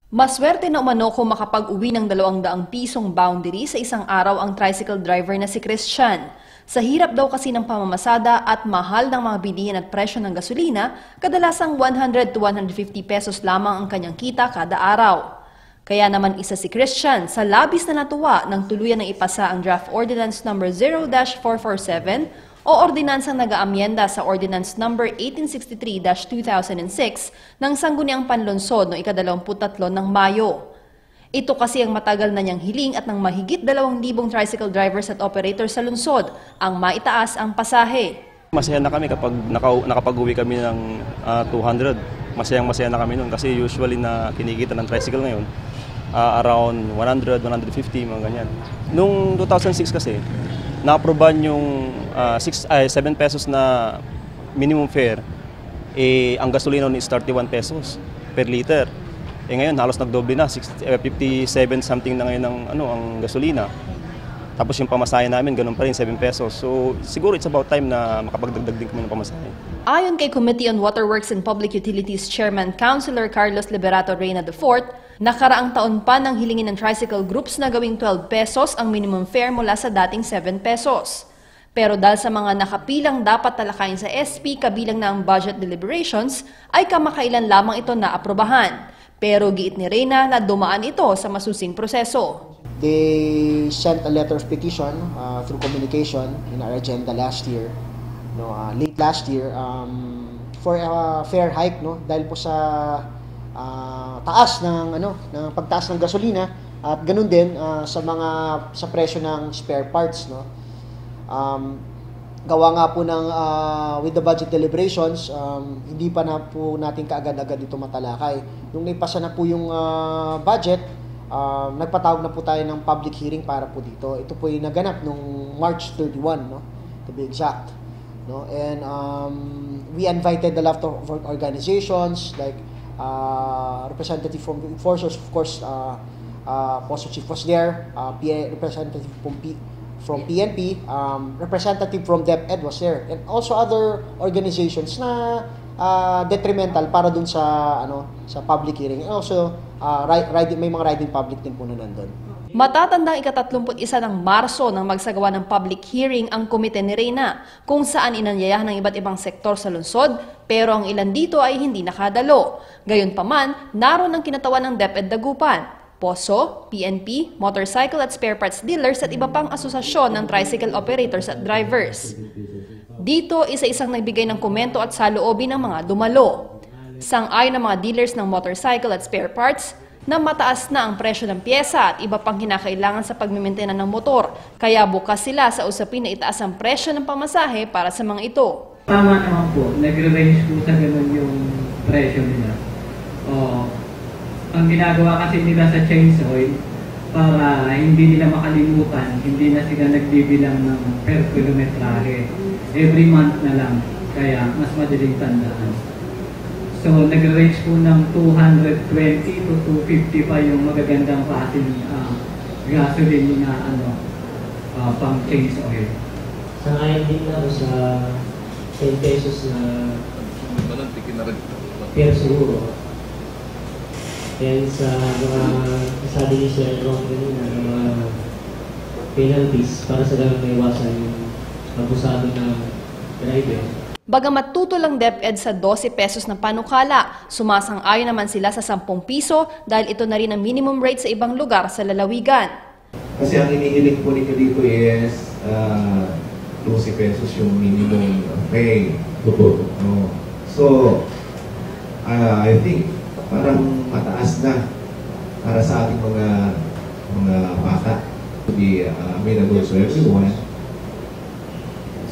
Maswerte na umano kung makapag-uwi ng 200 pisong boundary sa isang araw ang tricycle driver na si Christian. Sa hirap daw kasi ng pamamasada at mahal ng mga bilihin at presyo ng gasolina, kadalasang 100 to 150 pesos lamang ang kanyang kita kada araw. Kaya naman isa si Christian sa labis na natuwa nang tuluyan ng ipasa ang Draft Ordinance No. 0-447 o ordinansang nag-aamyenda sa Ordinance No. 1863-2006 ng Sangguniang Panlunsod noong ika-23 ng Mayo. Ito kasi ang matagal na niyang hiling at ng mahigit 2,000 tricycle drivers at operators sa lungsod ang maitaas ang pasahe. Masaya na kami kapag nakapag-uwi kami ng 200. Masayang-masaya na kami noon kasi usually na kinikita ng tricycle ngayon around 100, 150, mga ganyan. Noong 2006 kasi, na-aproban yung 7 pesos na minimum fare, ang gasolina is 31 pesos per liter. Ngayon halos nagdoble na, 57 something na ngayon ang gasolina. Tapos yung pamasahe namin, ganun pa rin, 7 pesos. So siguro it's about time na makapagdagdag din kami ng pamasahe. Ayon kay Committee on Waterworks and Public Utilities Chairman Councilor Carlos Liberato Reyna IV, nakaraang taon pa nang hilingin ng tricycle groups na gawing 12 pesos ang minimum fare mula sa dating 7 pesos. Pero dahil sa mga nakapilang dapat talakayin sa SP kabilang na ang budget deliberations, ay kamakailan lamang ito na aprobahan. Pero giit ni Reyna na dumaan ito sa masusing proseso. They sent a letter of petition through communication in our agenda last year, late last year, for a fair hike, dahil po sa taas ng pagtaas ng gasolina at ganun din sa presyo ng spare parts, gawa nga po ng with the budget deliberations, hindi pa na po natin kaagad-agad ito matalakay. Nung naipasa na po yung budget, nagpatawag na po tayo ng public hearing para po dito. Ito po yung naganap nung March 31, to be exact. And we invited a lot of organizations like representative from enforcers, of course, Poso Chief was there, representative from PNP, representative from DepEd was there, and also other organizations na detrimental para dun sa public hearing. And also may mga riding public din po na nandun. Matatandang ika-31 ng Marso nang magsagawa ng public hearing ang komite ni Reyna kung saan inanyayahan ng iba't ibang sektor sa lungsod, pero ang ilan dito ay hindi nakadalo. Gayunpaman, naroon ang kinatawan ng DepEd Dagupan, Poso, PNP, motorcycle at spare parts dealers at iba pang asosasyon ng tricycle operators at drivers. Dito, isa-isang nagbigay ng komento at saloobin ng mga dumalo. Sang-ayon ng mga dealers ng motorcycle at spare parts na mataas na ang presyo ng pyesa at iba pang kinakailangan sa pagmimentena ng motor, kaya bukas sila sa usapin na itaas ang presyo ng pamasahe para sa mga ito. Tama naman po, nagre-range po sa ganun yung presyo nila. Ang ginagawa kasi nila sa chains oil, para hindi nila makalimutan, hindi na sila nagbibilang ng per kilometrahe. Every month na lang, kaya mas madaling tandaan. So, nag-range po ng 220 to 250 pa yung magagandang klaseng gasoline na pang chains oil. Sangayon din na sa 10 pesos na per siguro. And sa mga sabi niyo siya ng mga penalties para sa ganang maiwasan yung abusado ng driver. Bagamat tutol ang DepEd sa 12 pesos na panukala, sumasang-ayon naman sila sa 10 piso dahil ito na rin ang minimum rate sa ibang lugar sa lalawigan. Kasi ang inihiling po nito dito is 12 pesos yung minimum pay. So, I think parang mataas na para sa ating mga bata to be available to everyone.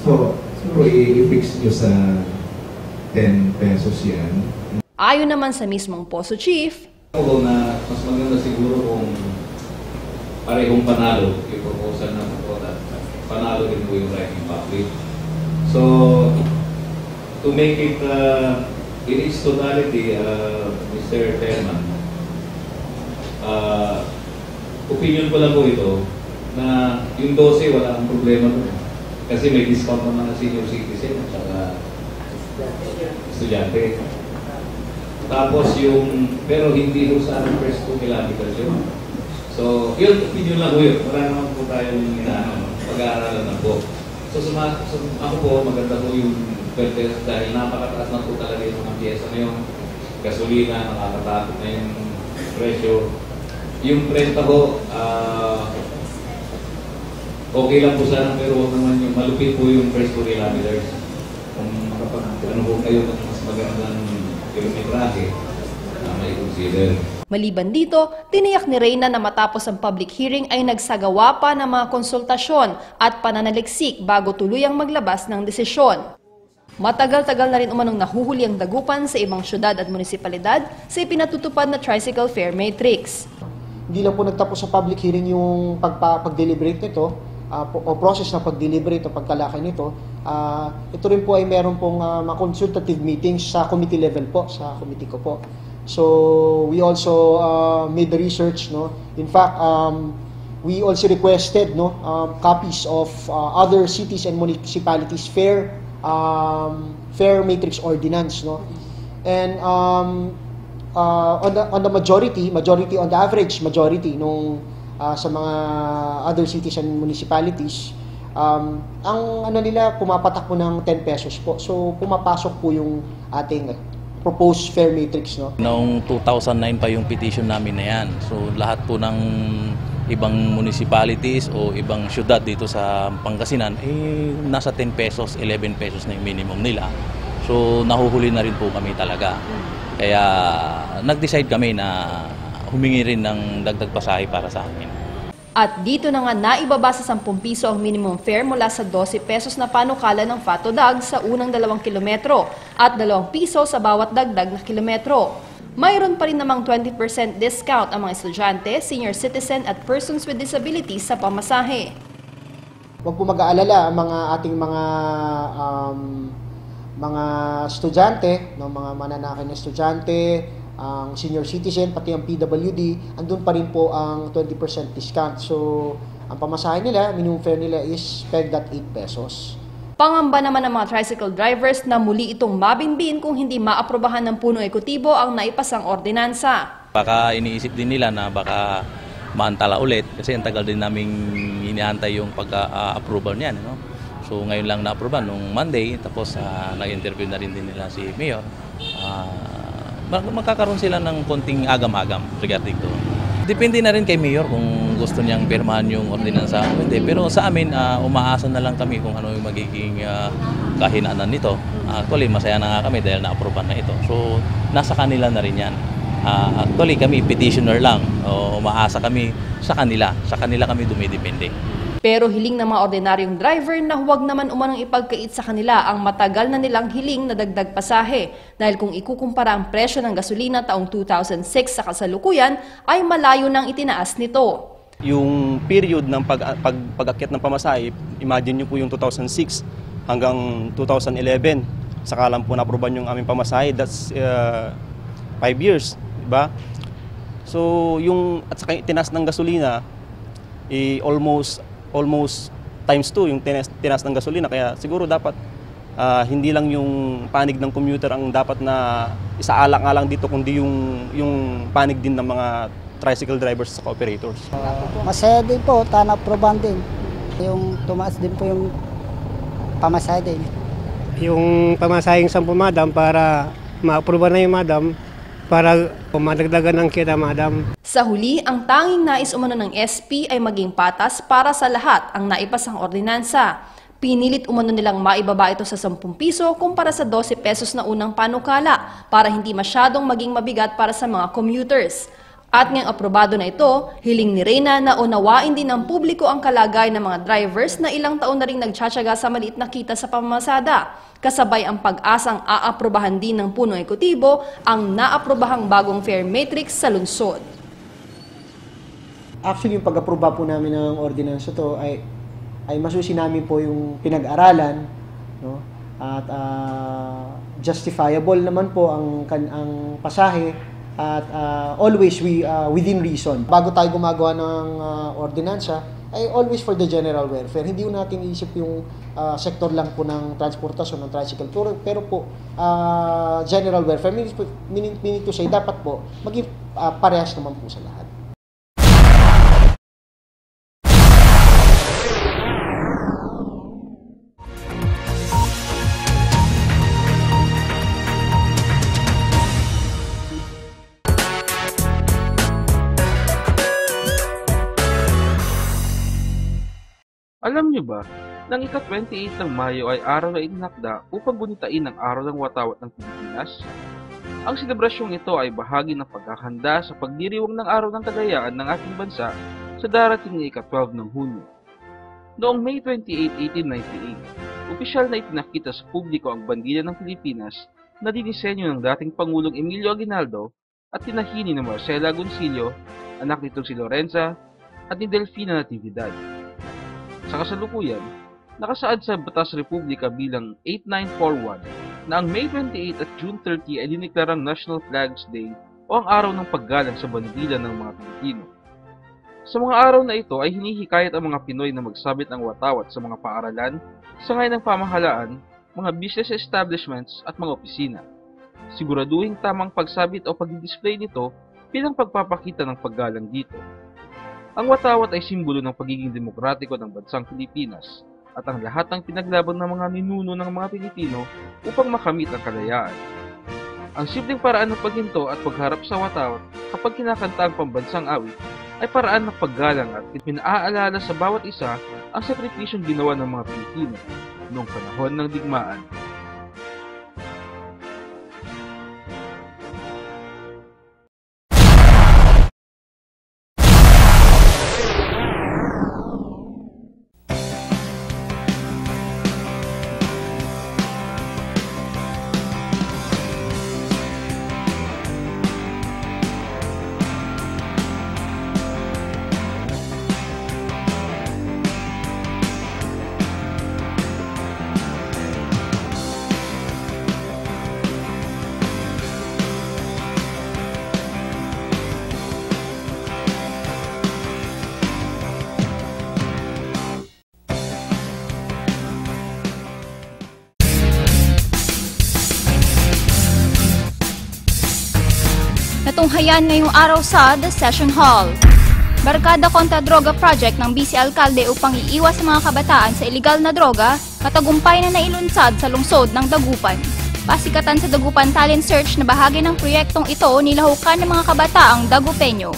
So i-fix nyo sa 10 pesos yan. Ayon naman sa mismong Poso Chief, na mas maganda siguro kung parehong panalo yung proposal ng product. Panalo din po yung riding public. So, to make it in its totality, Mr. Chairman, opinion ko lang po ito na yung 12 wala ang problema doon. Kasi may discount naman ng senior citizen at saka estudyante. Tapos pero hindi ho sa first 2 kilometers yun. So, yun, opinion lang ho yun. Wala naman po tayong pag-aaralan na po. So, ako po, maganda po yung pwede dahil napakataas na po talaga yung mga pyesa na yung gasolina, nakakatakot na yung presyo. Yung renta ho, okay lang po sana, pero huwag naman yung malupit po yung first 2 kilometers. Kung ano po kayo ng mas magandang kilometrahe, may consider. Maliban dito, tiniyak ni Reyna na matapos ang public hearing ay nagsagawa pa ng mga konsultasyon at pananaliksik bago tuluyang maglabas ng desisyon. Matagal-tagal na rin umanong nahuhuli ang dagupan sa ibang syudad at munisipalidad sa ipinatutupad na tricycle fare matrix. Hindi lang po nagtapos sa public hearing yung pag-deliberate nito, o process ng pag-deliberate o pagtalakay nito. Ito rin po ay meron pong mga consultative meetings sa committee level po, sa committee ko po. So we also made the research, no. In fact, we also requested, no, copies of other cities and municipalities fare matrix ordinance, no. And on the majority on the average majority nung sa mga other cities and municipalities, ang ano nila pumapatak po ng 10 pesos po. So pumapasok po yung ating proposed fare matrix, no. Noong 2009 pa yung petition namin na yan. So lahat po ng ibang municipalities o ibang syudad dito sa Pangasinan nasa 10 pesos, 11 pesos na yung minimum nila. So nahuhuli na rin po kami talaga. Kaya nag-decide kami na humingi rin ng dagdag pasahe para sa amin. At dito na nga naibaba sa 10 piso ang minimum fare mula sa 12 pesos na panukala ng Fatodog sa unang 2 kilometro at 2 piso sa bawat dagdag na kilometro. Mayroon pa rin namang 20% discount ang mga estudyante, senior citizen at persons with disabilities sa pamasahe. Huwag po mag-aalala ang mga ating mga estudyante, no, mga mananakay na estudyante, ang senior citizen, pati ang PWD, andun pa rin po ang 20% discount. So, ang pamasahe nila, minimum fare nila is pegged at 8 pesos. Pangamba naman ng mga tricycle drivers na muli itong mabinbin kung hindi maaprobahan ng punong ekotibo ang naipasang ordinansa. Baka iniisip din nila na baka maantala ulit kasi ang tagal din naming iniantay yung pagka-approval niyan, no? So ngayon lang na-approve nung Monday, tapos nag-interview na rin din nila si Mayor. Magkakaroon sila ng konting agam-agam regarding to. Depende na rin kay Mayor kung gusto niyang pirmahan yung ordinansa o hindi. Pero sa amin, umaasa na lang kami kung ano yung magiging kahinaan nito. Actually, masaya na nga kami dahil na-approve na ito. So, nasa kanila na rin yan. Actually, kami petitioner lang. Umaasa kami sa kanila. Sa kanila kami dumidepende. Pero hiling ng mga ordinaryong driver na huwag naman umanong ipagkait sa kanila ang matagal na nilang hiling na dagdag pasahe dahil kung ikukumpara ang presyo ng gasolina taong 2006 sa kasalukuyan ay malayo nang itinaas nito. Yung period ng pag-akyat ng pamasahe, imagine nyo po yung 2006 hanggang 2011, saka lang po na-aproban yung aming pamasahe, that's 5 years, diba? So yung at saka tinaas ng gasolina, almost times 2 yung tinas ng gasolina. Kaya siguro dapat hindi lang yung panig ng commuter ang dapat na isaalang-alang dito, kundi yung panig din ng mga tricycle drivers sa operators. Masaya din po, na-aproban din. Yung tumaas din po yung pamasahe din. Yung pamasaheng 10 madam para ma-aproban na yung madam, para madagdagan ng kita, madam. Sa huli, ang tanging nais umano ng SP ay maging patas para sa lahat ang naipasang ordinansa. Pinilit umano nilang maibaba ito sa 10 piso kumpara sa 12 pesos na unang panukala para hindi masyadong maging mabigat para sa mga commuters. At ngayong aprobado na ito, hiling ni Reyna na unawain din ng publiko ang kalagayan ng mga drivers na ilang taon na rin nagtsatsaga sa maliit na kita sa pamamasada. Kasabay ang pag-asang aaprobahan din ng punong ekotibo ang naaprobahang bagong fare matrix sa lungsod. Actually, yung pag-aproba po namin ng ordinance to ay masusi namin po yung pinag-aralan, no? At justifiable naman po ang pasahe. At always within reason. Bago tayo gumagawa ng ordinansa, ay always for the general welfare. Hindi po natin iisip yung sektor lang po ng transportasyon, ng tricycle, pero po general welfare, meaning to say, dapat po maging parehas naman po sa lahat. Alam niyo ba, nang ika-28 ng Mayo ay araw na itinakda upang gunitain ang Araw ng Watawat ng Pilipinas? Ang selebrasyong ito ay bahagi ng paghahanda sa pagdiriwang ng Araw ng Kalayaan ng ating bansa sa darating na ika-12 ng Hunyo. Noong May 28, 1898, opisyal na ipinakita sa publiko ang bandila ng Pilipinas na dinisenyo ng dating Pangulong Emilio Aguinaldo at tinahini ni Marcela Agoncillo, anak nitong si Lorenza, at ni Delfina Natividad. Sa kasalukuyan, nakasaad sa Batas Republika bilang 8941 na ang May 28 at June 30 ay diniklarang National Flags Day o ang araw ng paggalang sa bandila ng mga Pilipino. Sa mga araw na ito ay hinihikayat ang mga Pinoy na magsabit ng watawat sa mga paaralan, sangay ng pamahalaan, mga business establishments at mga opisina. Siguraduhin tamang pagsabit o pag-display nito bilang pagpapakita ng paggalang dito. Ang watawat ay simbolo ng pagiging demokratiko ng bansang Pilipinas at ang lahat ng pinaglaban ng mga ninuno ng mga Pilipino upang makamit ang kalayaan. Ang simpleng paraan ng paghinto at pagharap sa watawat kapag kinakanta ang pambansang awit ay paraan ng paggalang at pinaaalala sa bawat isa ang sakripisyong ginawa ng mga Pilipino noong panahon ng digmaan. Natunghayan ngayong araw sa The Session Hall. Barkada Kontra Droga Project ng Vice Alcalde upang iiwas sa mga kabataan sa ilegal na droga, matagumpay na nailunsad sa lungsod ng Dagupan. Pasikatan sa Dagupan Talent Search na bahagi ng proyektong ito nilahukan ng mga kabataang Dagupeño.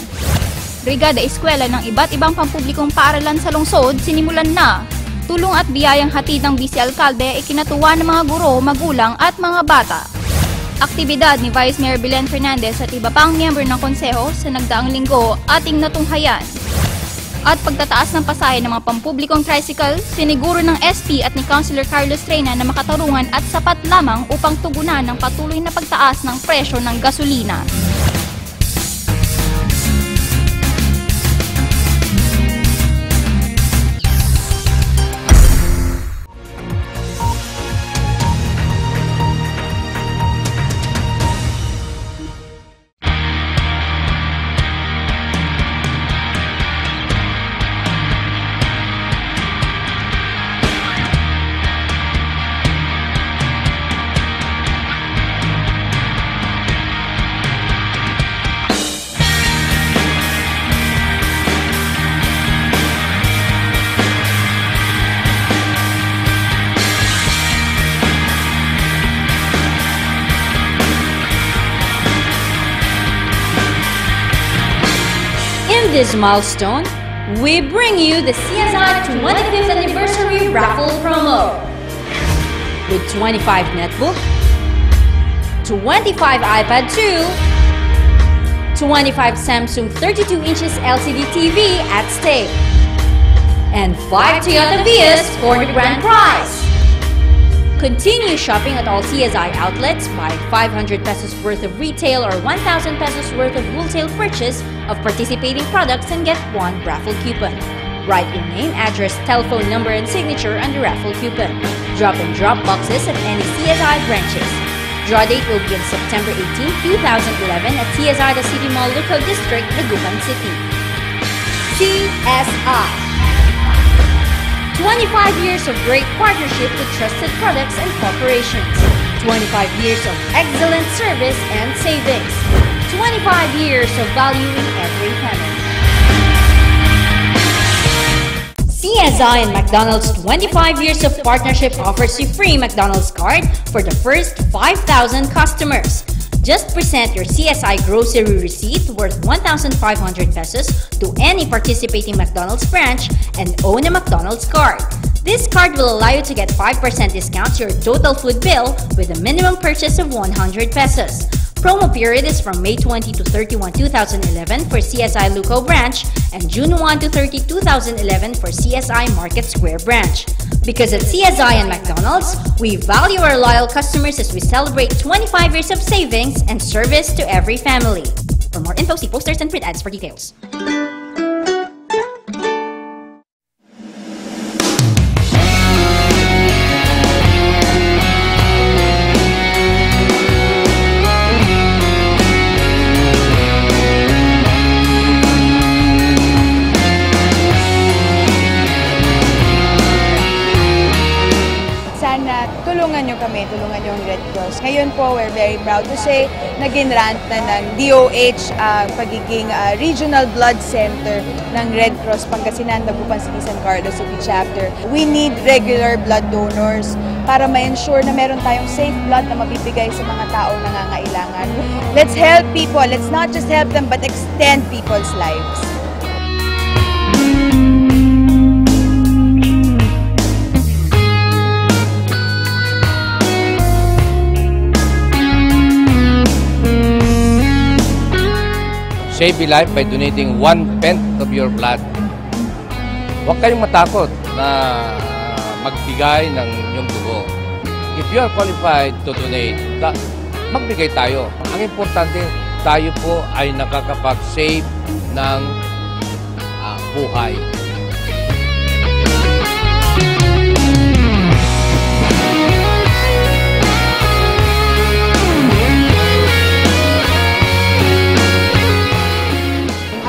Brigada Eskwela ng iba't ibang pampublikong paaralan sa lungsod sinimulan na. Tulong at biyayang hatid ng Vice Alcalde ay kinatuwa ng mga guro, magulang at mga bata. Aktibidad ni Vice Mayor Belen Fernandez at iba pang miyembro ng konseho sa nagdaang linggo ating natunghayan. At pagtataas ng pasahe ng mga pampublikong tricycle, siniguro ng SP at ni Councilor Carlos Reyna na makatarungan at sapat lamang upang tugunan ng patuloy na pagtaas ng presyo ng gasolina. In this milestone, we bring you the CSI 25th Anniversary Raffle Promo. With 25 netbook, 25 iPad 2, 25 Samsung 32 inches LCD TV at stake, and 5 Toyota Vios for the grand prize. Continue shopping at all CSI outlets, buy 500 pesos worth of retail or 1,000 pesos worth of wholesale purchase of participating products and get one raffle coupon. Write your name, address, telephone number, and signature on the raffle coupon. Drop and drop boxes at any CSI branches. Draw date will be on September 18, 2011 at CSI The City Mall Local District, Dagupan City. CSI. 25 years of great partnership with trusted products and corporations. 25 years of excellent service and savings. 25 years of valuing every penny. CSI and McDonald's 25 years of partnership offers you free McDonald's card for the first 5,000 customers. Just present your CSI grocery receipt worth 1,500 pesos to any participating McDonald's branch and own a McDonald's card. This card will allow you to get 5% discount to your total food bill with a minimum purchase of 100 pesos. Promo period is from May 20 to 31, 2011 for CSI Luco branch and June 1 to 30, 2011 for CSI Market Square branch. Because at CSI and McDonald's, we value our loyal customers as we celebrate 25 years of savings and service to every family. For more info, see posters and print ads for details. Tulungan nyo kami, tulungan nyo ang Red Cross. Ngayon po, we're very proud to say, nag-grant na ng DOH pagiging regional blood center ng Red Cross Pangasinan, Dagupan City, San Carlos City Chapter. We need regular blood donors para ma-ensure na meron tayong safe blood na mabibigay sa mga taong nangangailangan. Let's help people. Let's not just help them, but extend people's lives. Save a life by donating 1/10 of your blood. Huwag kayong matakot na magbigay ng inyong dugo. If you are qualified to donate, magbigay tayo. Ang importante, tayo po ay nakakapag-save ng buhay.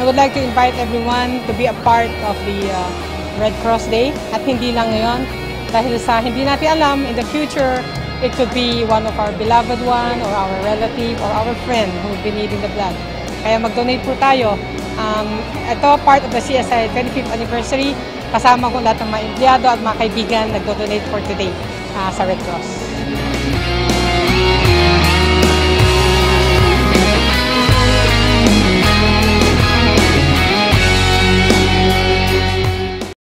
I would like to invite everyone to be a part of the Red Cross Day. At hindi lang ngayon, dahil sa hindi natin alam, in the future, it could be one of our beloved one, or our relative, or our friend who will be needing the blood. Kaya mag-donate po tayo. Ito, part of the CSI 25th anniversary. Kasama ko lahat ng mga empleyado at mga kaibigan nag-donate for today sa Red Cross.